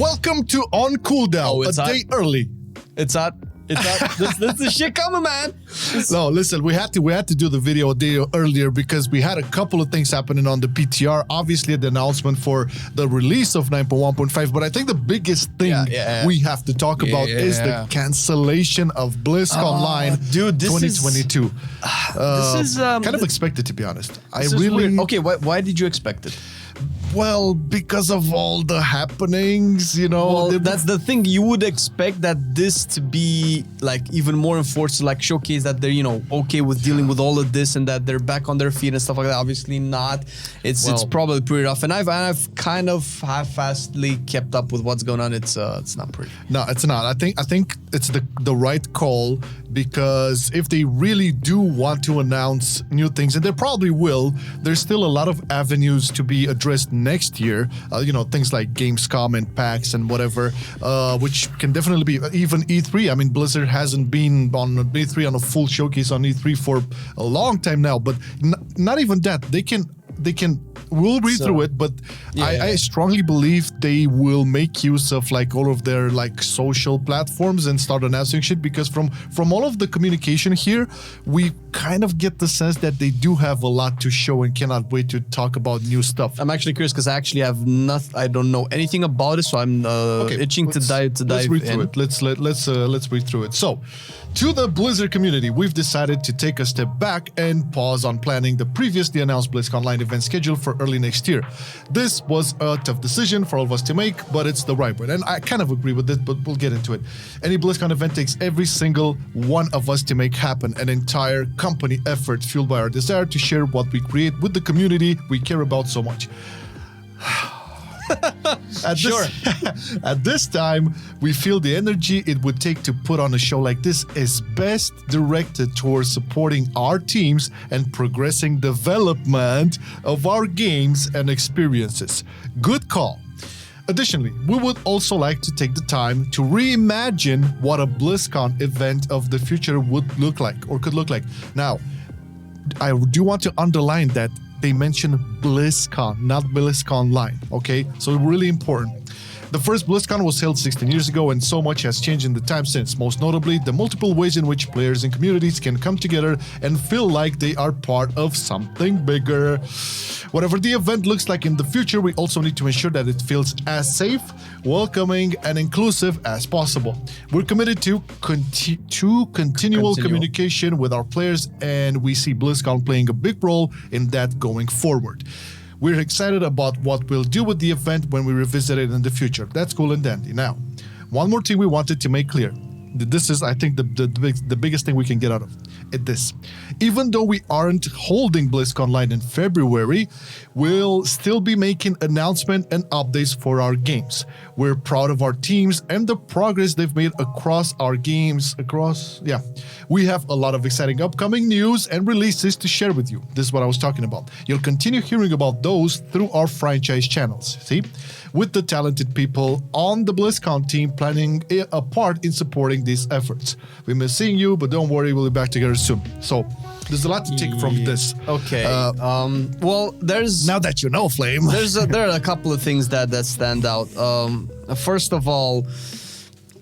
Welcome to On Cooldown, a day early. It's not. That's the shit coming, man. No, listen, we had to do the video a day earlier because we had a couple of things happening on the PTR. Obviously, the announcement for the release of 9.1.5, but I think the biggest thing we have to talk about is the cancellation of BlizzConline, dude. This 2022. This is kind of expected, to be honest. Okay. Why did you expect it? Well, because of all the happenings, you know. Well, that's the thing. You would expect that this to be like even more enforced, to like showcase that they're, you know, okay with dealing with all of this and that they're back on their feet and stuff like that. Obviously not. It's probably pretty rough, and I've kind of half-assedly kept up with what's going on. It's not pretty. No, it's not. I think it's the right call, because if they really do want to announce new things, and they probably will, there's still a lot of avenues to be addressed next year, you know, things like Gamescom and PAX and whatever, which can definitely be even E3. I mean, Blizzard hasn't been on E3 on a full showcase on E3 for a long time now, but not even that. They can. We'll read through it, but I strongly believe they will make use of like all of their like social platforms and start announcing shit, because from all of the communication here, we kind of get the sense that they do have a lot to show and cannot wait to talk about new stuff. I'm actually curious because I actually have I don't know anything about it, so I'm itching to dive let's read in. through it. Let's read through it. So, to the Blizzard community, we've decided to take a step back and pause on planning the previously announced BlizzConline event schedule for early next year. This was a tough decision for all of us to make, but it's the right one, and I kind of agree with it, but we'll get into it. Any BlizzCon event takes every single one of us to make happen, an entire company effort fueled by our desire to share what we create with the community we care about so much. At this time, we feel the energy it would take to put on a show like this is best directed towards supporting our teams and progressing development of our games and experiences. Good call. Additionally, we would also like to take the time to reimagine what a BlizzCon event of the future would look like, or could look like. Now, I do want to underline that they mention BlizzCon, not BlizzConline, okay? So really important. The first BlizzCon was held 16 years ago, and so much has changed in the time since, most notably the multiple ways in which players and communities can come together and feel like they are part of something bigger. Whatever the event looks like in the future, we also need to ensure that it feels as safe, welcoming, and inclusive as possible. We're committed to continual communication with our players, and we see BlizzCon playing a big role in that going forward. We're excited about what we'll do with the event when we revisit it in the future. That's cool and dandy. Now, one more thing we wanted to make clear. This is, I think, the biggest thing we can get out of it. This, even though we aren't holding BlizzConline in February, we'll still be making announcements and updates for our games. We're proud of our teams and the progress they've made across our games. We have a lot of exciting upcoming news and releases to share with you. This is what I was talking about. You'll continue hearing about those through our franchise channels. See? With the talented people on the BlizzCon team planning a part in supporting these efforts. We miss seeing you, but don't worry, we'll be back together soon. So, there's a lot to take from this. Okay. Well, there's... Now that you know, Flame. There are a couple of things that stand out. First of all,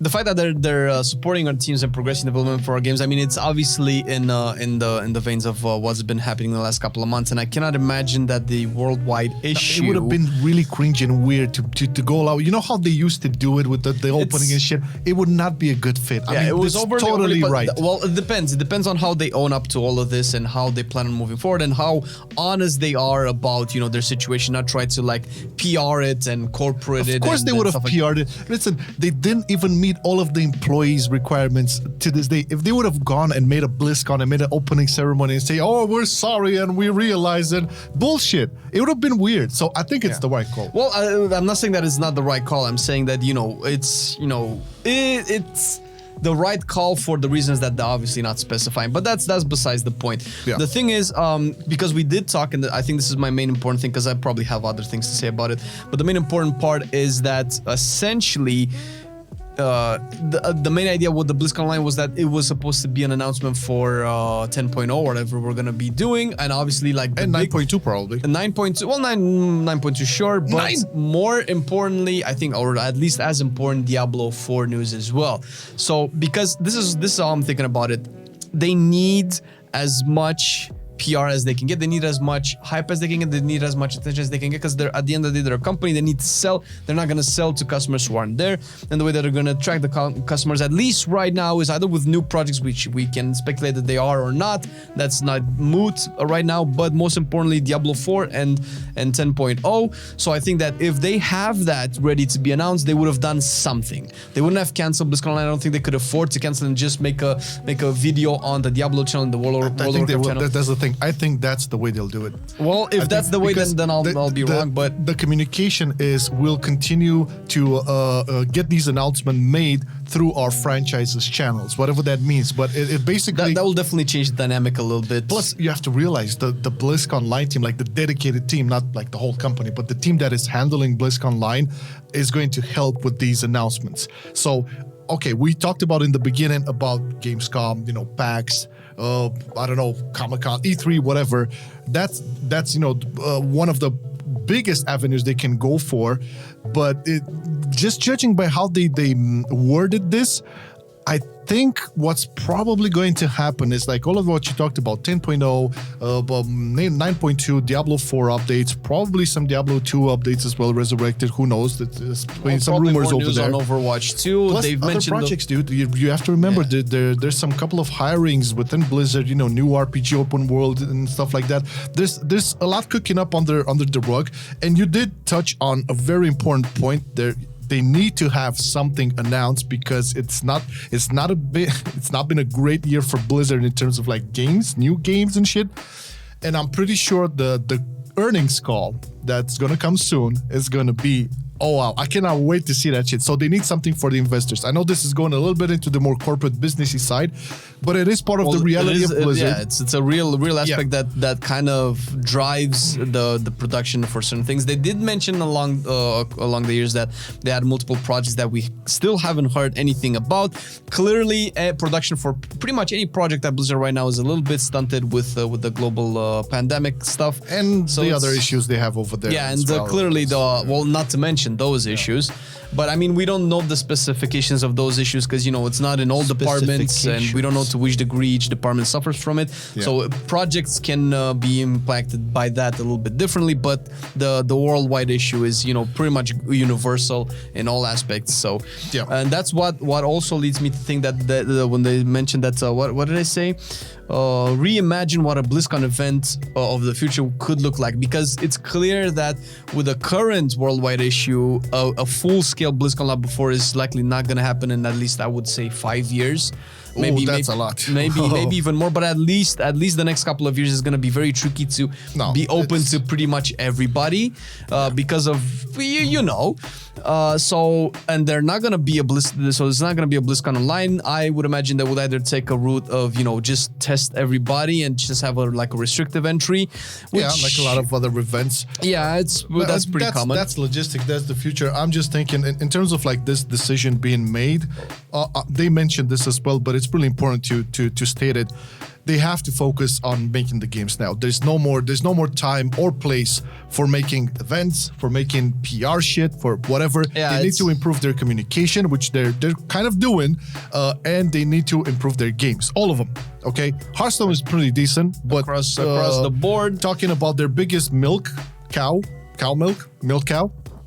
the fact that they're supporting our teams and progressing development for our games. I mean, it's obviously in the veins of what's been happening in the last couple of months, and I cannot imagine that the worldwide issue. It would have been really cringe and weird to go out. You know how they used to do it with the opening and shit. It would not be a good fit. I mean, it was totally right. Well, it depends. It depends on how they own up to all of this and how they plan on moving forward and how honest they are about their situation. Not try to like PR it and corporate it. Of course, they would have PR'd it. Listen, they didn't even meet all of the employees' requirements to this day. If they would have gone and made a BlizzCon and made an opening ceremony and say, "Oh, we're sorry and we realize it," bullshit. It would have been weird. So I think it's the right call. Well, I'm not saying that it's not the right call. I'm saying that it's the right call for the reasons that they're obviously not specifying, but that's besides the point. Yeah. The thing is, because we did talk, and I think this is my main important thing, because I probably have other things to say about it, but the main important part is that essentially the main idea with the BlizzCon Online was that it was supposed to be an announcement for 10.0 or whatever we're gonna be doing, and obviously like and 9.2 probably. 9.2, well, 9.2 sure, but more importantly, I think, or at least as important, Diablo 4 news as well. So because this is how I'm thinking about it, they need as much PR as they can get. They need as much hype as they can get. They need as much attention as they can get, because they're, at the end of the day, they're a company. They need to sell. They're not going to sell to customers who aren't there. And the way that they're going to attract the customers, at least right now, is either with new projects, which we can speculate that they are or not. That's not moot right now. But most importantly, Diablo 4 and 10.0. So I think that if they have that ready to be announced, they would have done something. They wouldn't have canceled BlizzCon Online. I don't think they could afford to cancel and just make a video on the Diablo channel and the World of Warcraft channel. That's the thing. I think that's the way they'll do it. Well, if that's the way, then I'll be wrong. But the communication is we'll continue to get these announcements made through our franchises channels, whatever that means. But it basically that will definitely change the dynamic a little bit. Plus, you have to realize the BlizzCon Online team, like the dedicated team, not like the whole company, but the team that is handling BlizzCon Online is going to help with these announcements. So, okay, we talked about in the beginning about Gamescom, PAX. I don't know, Comic-Con, E3, whatever. That's one of the biggest avenues they can go for. But just judging by how they worded this, I think what's probably going to happen is like all of what you talked about, 10.0, 9.2, Diablo 4 updates, probably some Diablo 2 updates as well, resurrected, who knows, there's some rumors over there. On Overwatch 2, plus they've other mentioned projects, dude. You have to remember there's some couple of hirings within Blizzard, new RPG open world and stuff like that. There's a lot cooking up under the rug, and you did touch on a very important point there. They need to have something announced, because it's not been a great year for Blizzard in terms of like games, new games and shit. And I'm pretty sure the earnings call that's gonna come soon is gonna be, oh wow, I cannot wait to see that shit. So they need something for the investors. I know this is going a little bit into the more corporate businessy side, but it is part of the reality of Blizzard. Yeah, it's a real aspect that kind of drives the production for certain things. They did mention along the years that they had multiple projects that we still haven't heard anything about. Clearly, production for pretty much any project at Blizzard right now is a little bit stunted with the global pandemic stuff and so the other issues they have over there. Yeah, and clearly not to mention those issues, but I mean, we don't know the specifications of those issues, because it's not in all departments, and we don't know to which degree each department suffers from it. Yeah. So projects can be impacted by that a little bit differently, but the worldwide issue is pretty much universal in all aspects. So yeah, and that's what also leads me to think that when they mentioned that what did I say? Reimagine what a BlizzCon event of the future could look like, because it's clear that with the current worldwide issue, a full-scale BlizzCon Lab before is likely not going to happen in at least, I would say, 5 years. Maybe that's a lot. Maybe even more, but at least the next couple of years is going to be very tricky to be open to pretty much everybody because of so, and they're not going to be so it's not going to be a BlizzCon Online. I would imagine they would either take a route of just test everybody and just have a restrictive entry, which, like a lot of other events. Yeah, that's pretty common. That's logistic. That's the future. I'm just thinking in terms of like this decision being made. They mentioned this as well, but it's really important to state it. They have to focus on making the games now. There's no more time or place for making events, for making PR shit, for whatever. Yeah, they need to improve their communication, which they're kind of doing, and they need to improve their games, all of them. Okay, Hearthstone is pretty decent, but across the board, talking about their biggest milk cow,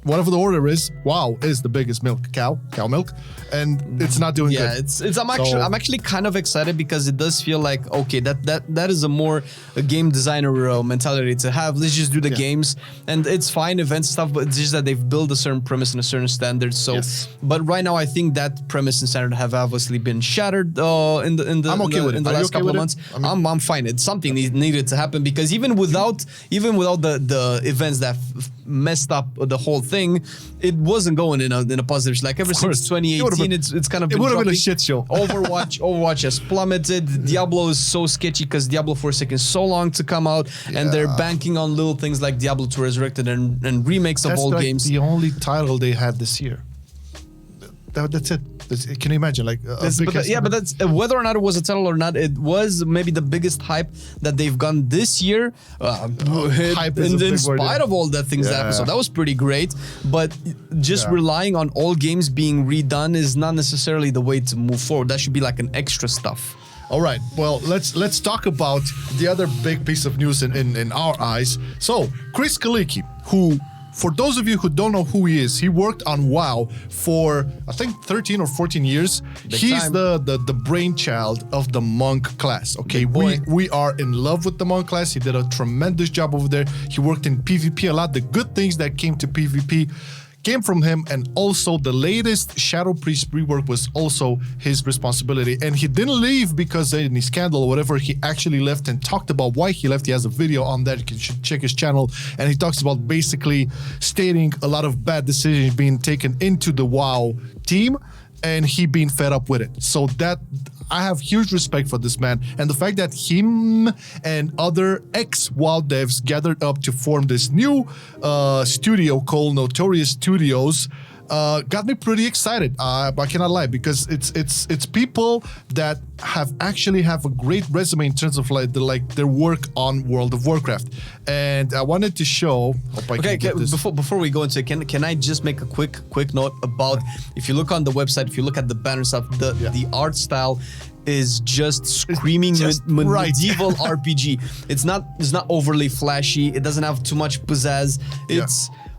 whatever the order is, WoW is the biggest cow milk, and it's not doing good. I'm actually kind of excited, because it does feel like, okay, that is a game designer mentality to have. Let's just do the games, and it's fine, event stuff, but it's just that they've built a certain premise and a certain standard. So, but right now, I think that premise and standard have obviously been shattered in the last couple of months. I'm fine. It's something needed to happen, because even without the events that messed up the whole thing, it wasn't going in a positive. Like ever since 2018, it's kind of been. It would have been a shit show. Overwatch has plummeted. Diablo is so sketchy because Diablo 4 is taking so long to come out, and they're banking on little things like Diablo 2 Resurrected and remakes of old games. That's the only title they had this year. That's it. Can you imagine? Like, but that's whether or not it was a title or not. It was maybe the biggest hype that they've gotten this year. Hype is in spite of all the things that happened, so that was pretty great. But just relying on all games being redone is not necessarily the way to move forward. That should be like an extra stuff. All right. Well, let's talk about the other big piece of news in our eyes. So, Chris Kalicki, who, for those of you who don't know who he is, he worked on WoW for, I think, 13 or 14 years. He's the brainchild of the Monk class. Okay, we are in love with the Monk class. He did a tremendous job over there. He worked in PvP a lot. The good things that came to PvP came from him, and also the latest Shadow Priest rework was also his responsibility. And he didn't leave because of any scandal or whatever. He actually left and talked about why he left. He has a video on that. You should check his channel. And he talks about basically stating a lot of bad decisions being taken into the WoW team, and he being fed up with it. So that, I have huge respect for this man, and the fact that him and other ex-WoW devs gathered up to form this new studio called Notorious Studios got me pretty excited. I cannot lie, because it's people that have a great resume in terms of like their work on World of Warcraft, and I wanted to show. Hope I can get this. Before we go into it, can I just make a quick note about, if you look on the website, if you look at the banner stuff, the art style is just screaming medieval RPG. It's not overly flashy. It doesn't have too much pizzazz.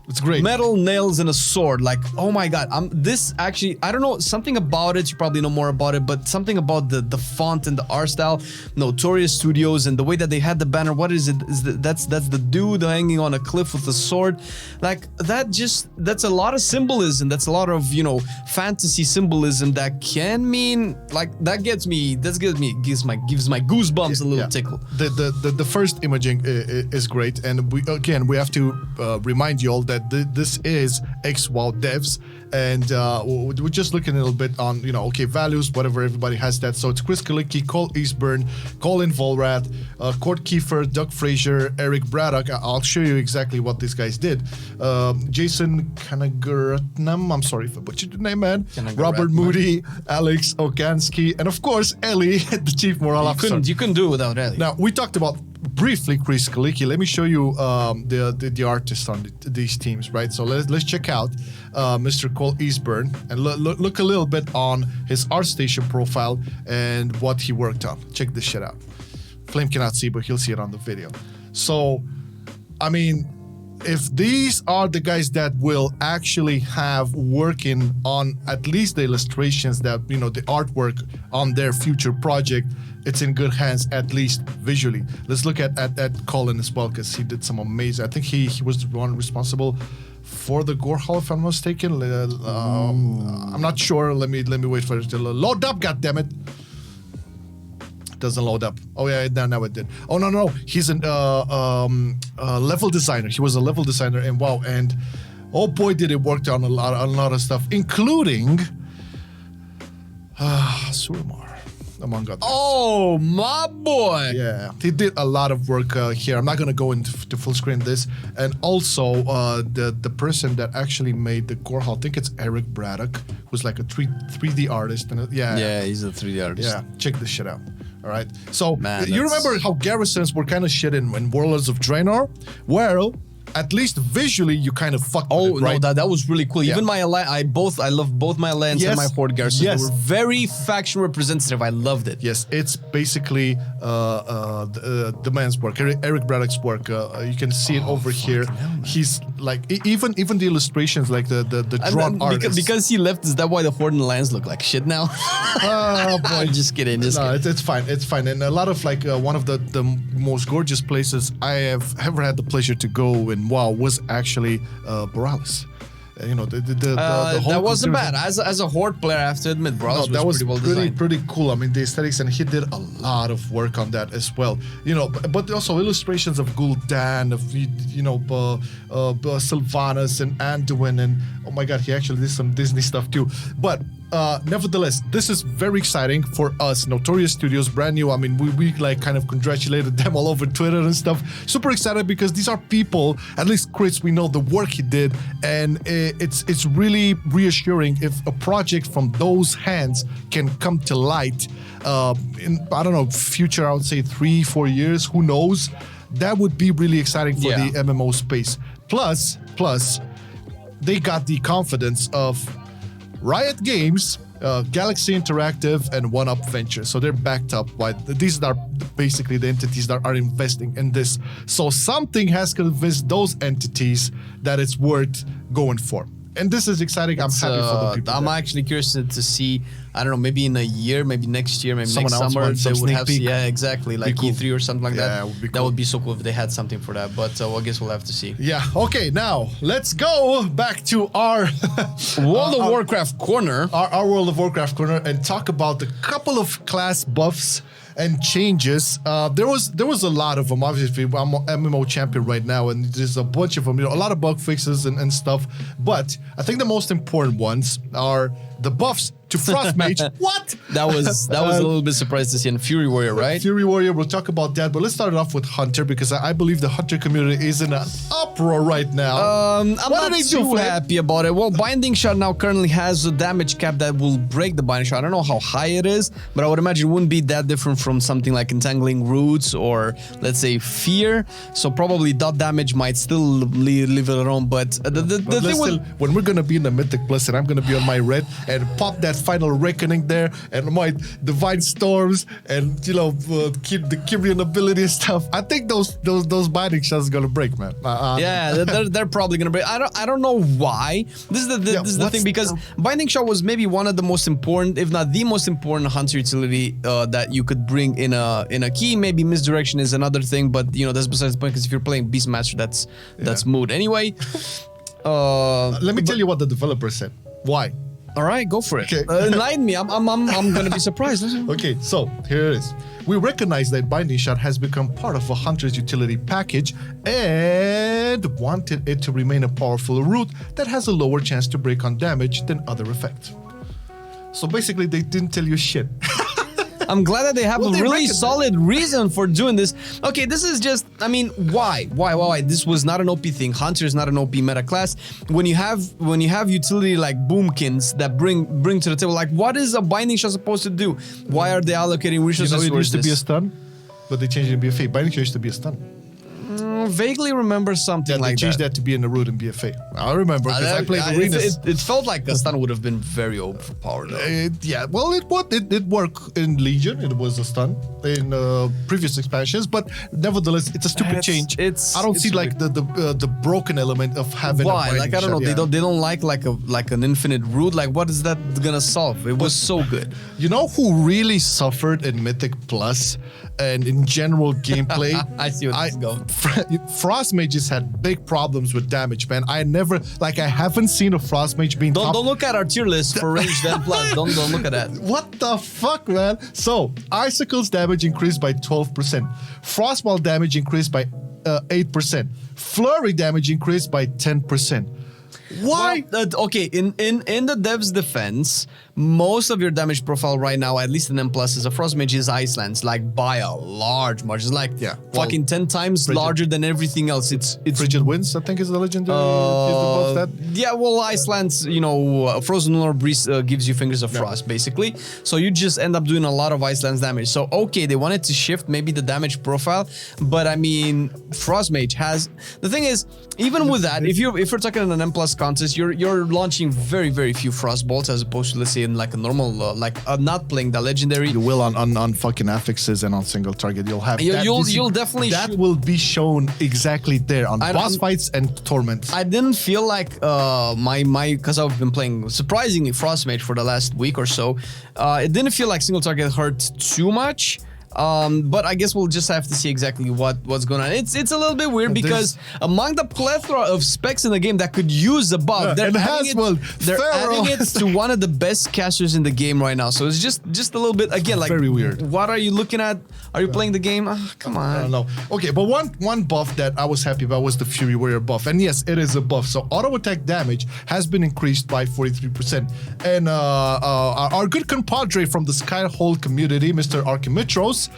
It's great. Metal nails and a sword. Like, oh my god. This actually, I don't know, something about it, you probably know more about it, but something about the font and the art style, Notorious Studios, and the way that they had the banner. What is it? That's the dude hanging on a cliff with a sword. Like, that's a lot of symbolism. That's a lot of, fantasy symbolism that can mean, like, gives my goosebumps a little tickle. The first imaging is great, and we have to remind you all that this is ex-WoW devs, and we're just looking a little bit on, values, whatever, everybody has that. So it's Chris Kalicki, Cole Eastburn, Colin Volrath, Court Kiefer, Doug Frazier, Eric Braddock. I'll show you exactly what these guys did. Jason Kanagaratnam, I'm sorry if I butchered your name, man. Robert Moody, Alex Okansky, and of course, Ellie, the Chief Morale Officer. You couldn't do it without Ellie. Now, we talked about briefly Chris Kalicki. Let me show you the artists on these teams, right? So let's check out Mr. Cole Eastburn and look a little bit on his ArtStation profile and what he worked on. Check this shit out. Flame cannot see, but he'll see it on the video. So, I mean, if these are the guys that will actually have working on at least the illustrations, that, the artwork on their future project, it's in good hands, at least visually. Let's look at Colin as well, because he did some amazing. I think he was the one responsible for the Gore Hall, if I'm not mistaken. I'm not sure. Let me wait for it to load up. God damn it! Doesn't load up. Oh yeah, now it did. Oh no, he's a level designer. He was a level designer in WoW, and oh boy, did it work on a lot of stuff, including Suramar, among others. Oh, my boy. Yeah, he did a lot of work here. I'm not going to go into full screen this. And also, the person that actually made the Gore Hall, I think it's Eric Braddock, who's like a 3D artist. And yeah, he's a 3D artist. Yeah, check this shit out. All right. So, you remember how garrisons were kind of shit in Warlords of Draenor? Well, at least visually, you kind of fucked with it, right? No, that was really cool. Yeah. Even my alliance, I love both my alliance and my horde garrisons. Yes. They were very faction representative. I loved it. Yes, it's basically the man's work, Eric Braddock's work. You can see it over here. He's like, even the illustrations, like the drawn artists. Because he left, is that why the horde and alliance look like shit now? Oh boy, just kidding. It's fine. It's fine. And a lot of one of the most gorgeous places I have ever had the pleasure to go in WoW was actually Borealis. The whole that wasn't bad. As a horde player, I have to admit, Borealis was pretty well designed. Pretty cool. I mean, the aesthetics, and he did a lot of work on that as well. But also illustrations of Gul'dan, of Sylvanas and Anduin, and oh my god, he actually did some Disney stuff too. But nevertheless, this is very exciting for us. Notorious Studios, brand new. I mean, we like kind of congratulated them all over Twitter and stuff. Super excited because these are people, at least Chris, we know the work he did, and it's really reassuring if a project from those hands can come to light in, I don't know, future, I would say 3-4 years, who knows? That would be really exciting for the MMO space. Plus, they got the confidence of Riot Games, Galaxy Interactive, and One Up Ventures. So they're backed up by these are basically the entities that are investing in this. So something has convinced those entities that it's worth going for. And this is exciting. I'm happy for the people. I'm actually curious to see, I don't know, maybe in a year, maybe next year, maybe Someone next summer, they would have, peek. exactly, like cool. E3 or something like that. Would be cool. That would be so cool if they had something for that. But I guess we'll have to see. Yeah. Okay. Now let's go back to our World of Warcraft corner. Our World of Warcraft corner, and talk about a couple of class buffs and changes. There was a lot of them. Obviously, I'm MMO champion right now, and there's a bunch of them. You know, a lot of bug fixes and stuff. But I think the most important ones are the buffs to Frost Mage. What? That was a little bit surprised to see in Fury Warrior, right? Fury Warrior. We'll talk about that, but let's start it off with Hunter, because I believe the Hunter community is in an uproar right now. I'm not too happy about it. Well, Binding Shot now currently has a damage cap that will break the Binding Shot. I don't know how high it is, but I would imagine it wouldn't be that different from something like Entangling Roots or, let's say, Fear. So probably dot damage might still leave it alone. But the thing with... when we're going to be in the Mythic Plus, and I'm going to be on my red and pop that final Reckoning there, and my Divine Storms, and, you know, keep the Kyrian ability and stuff, I think those Binding Shots are going to break, man. They're probably going to break. I don't know why. This is the thing, because Binding Shot was maybe one of the most important, if not the most important, Hunter utility that you could bring in a key. Maybe Misdirection is another thing, but you know, that's besides the point, because if you're playing Beastmaster, that's mood anyway. Let me tell you what the developer said. Why? All right, go for it. Okay. Enlighten me. I'm gonna be surprised. Okay, so here it is. We recognize that Binding Shot has become part of a Hunter's utility package and wanted it to remain a powerful route that has a lower chance to break on damage than other effects. So basically, they didn't tell you shit. I'm glad that they have a really solid reason for doing this. Okay, this is just, I mean, why? This was not an OP thing. Hunter is not an OP meta class. When you have utility like Boomkins that bring to the table, like, what is a Binding Shot supposed to do? Why are they allocating resources? You know, it used to be a stun, but they changed it to be a fate. Binding Shot used to be a stun. Vaguely remember something like that. They changed that to be in the root and be a fate. I remember, because I played arenas. It felt like a stun would have been very overpowered, though. Yeah, well, it worked in Legion. It was a stun in previous expansions, but nevertheless, it's a stupid change. I don't see like the broken element of having. Why? A like, I don't know. Yeah. They don't like an infinite root. Like, what is that gonna solve? It was so good. You know who really suffered in Mythic Plus and in general gameplay? I see where this is going. Frost Mages had big problems with damage, man. I haven't seen a Frost Mage being Don't look at our tier list for range then plus. Don't look at that. What the fuck, man? So, Icicle's damage increased by 12%. Frostball damage increased by 8%. Flurry damage increased by 10%. Why? Well, okay, in the dev's defense, most of your damage profile right now, at least in M+, is a Frost Mage is Icelands, like by a large margin. It's like fucking 10 times larger than everything else. It's Frigid Winds, I think, is the legendary. That. Yeah, well, Iceland's, you know, Frozen Lunar Breeze gives you Fingers of Frost, basically. So you just end up doing a lot of Iceland's damage. So, okay, they wanted to shift maybe the damage profile, but I mean, Frost Mage has... The thing is, even with that, if you're talking an M+ contest, you're launching very, very few Frost Bolts as opposed to, let's say, in like a normal, not playing the legendary. You will on fucking affixes and on single target. You'll have you'll definitely that will be shown exactly there on boss fights and torments. I didn't feel like because I've been playing surprisingly Frost Mage for the last week or so. It didn't feel like single target hurt too much. But I guess we'll just have to see exactly what's going on. It's a little bit weird because among the plethora of specs in the game that could use a buff, they're adding it to one of the best casters in the game right now. So it's just a little bit, again, like, very weird. What are you looking at? Are you playing the game? Oh, come on. I don't know. Okay, but one buff that I was happy about was the Fury Warrior buff. And yes, it is a buff. So auto attack damage has been increased by 43%. And our good compadre from the Skyhold community, Mr. Archimitros,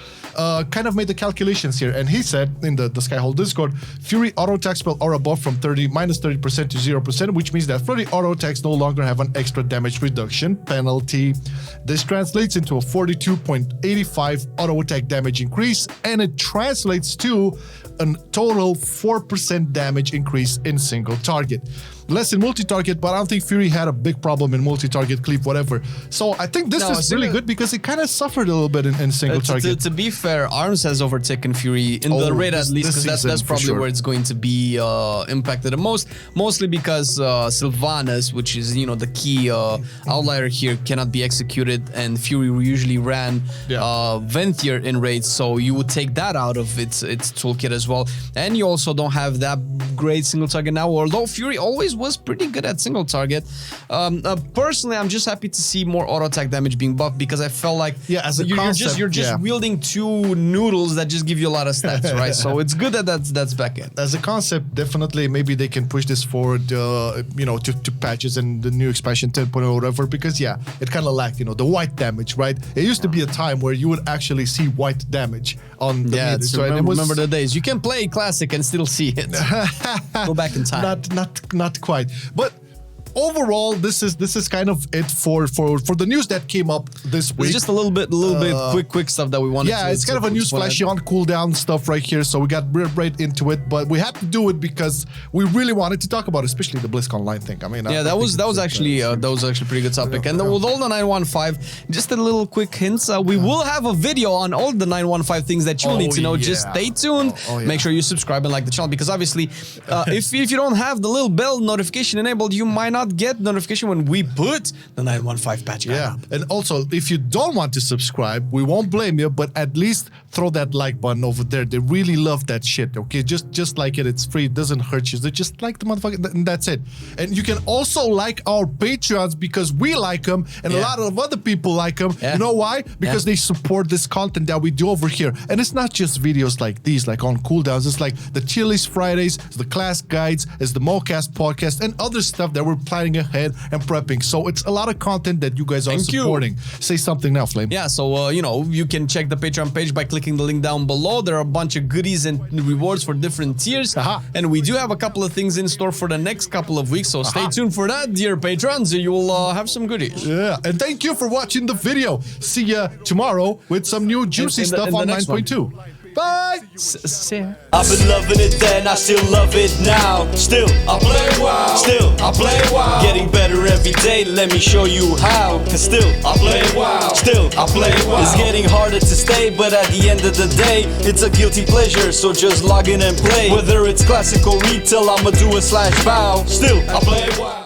kind of made the calculations here. And he said in the Skyhold Discord, Fury auto attack spell aura buff from minus 30% to 0%, which means that Fury auto attacks no longer have an extra damage reduction penalty. This translates into a 42.85 auto attack damage increase, and it translates to a total 4% damage increase in single target. Less in multi-target, but I don't think Fury had a big problem in multi-target, cleave, whatever. So I think this is really good because it kind of suffered a little bit in single target. To be fair, ARMS has overtaken Fury in the raid at least, because that's probably where it's going to be impacted the most. Mostly because Sylvanas, which is, you know, the key outlier here, cannot be executed, and Fury usually ran Venthyr in raids, so you would take that out of its toolkit as well. And you also don't have that great single target now, although Fury always was pretty good at single target. Personally, I'm just happy to see more auto attack damage being buffed, because I felt like you're just wielding two noodles that just give you a lot of stats, right? So it's good that that's back in. As a concept, definitely maybe they can push this forward, you know, to patches and the new expansion 10.0 or whatever, because it kind of lacked, you know, the white damage, right? It used to be a time where you would actually see white damage on the meter. So remember the days. You can play Classic and still see it. Go back in time. Not quite, but overall, this is kind of it for the news that came up this week. It's just a little bit quick stuff that we wanted. Yeah, it's kind of a news flashy on cooldown stuff right here, so we got right into it. But we had to do it because we really wanted to talk about, especially the BlizzCon Online thing. I mean, that was actually a pretty good topic. And with all the 915, just a little quick hints. We will have a video on all the 915 things that you need to know. Just stay tuned. Make sure you subscribe and like the channel, because obviously, if you don't have the little bell notification enabled, you might not get notification when we put the 915 patch out. Yeah, and also, if you don't want to subscribe, we won't blame you, but at least throw that like button over there. They really love that shit, okay? Just like it. It's free. It doesn't hurt you. They just like the motherfucker, and that's it. And you can also like our Patreons, because we like them, and a lot of other people like them. You know why? Because they support this content that we do over here. And it's not just videos like these, like On Cooldowns. It's like the Tier List Fridays, the class guides, it's the MoCast podcast, and other stuff that we're planning ahead and prepping. So it's a lot of content that you guys are supporting. Say something now, Flame. Yeah, so you know, you can check the Patreon page by clicking the link down below. There are a bunch of goodies and rewards for different tiers. And we do have a couple of things in store for the next couple of weeks, so stay tuned for that, dear patrons. You will have some goodies. Yeah, and thank you for watching the video. See ya tomorrow with some new juicy stuff on 9.2. Bye! I've been loving it then, I still love it now. Still, I play WoW. Still, I play WoW. Getting better every day, let me show you how. Cause still, I play WoW. Still, I play WoW. It's getting harder to stay, but at the end of the day, it's a guilty pleasure, so just log in and play. Whether it's classic or retail, I'ma do a /bow. Still, I play WoW.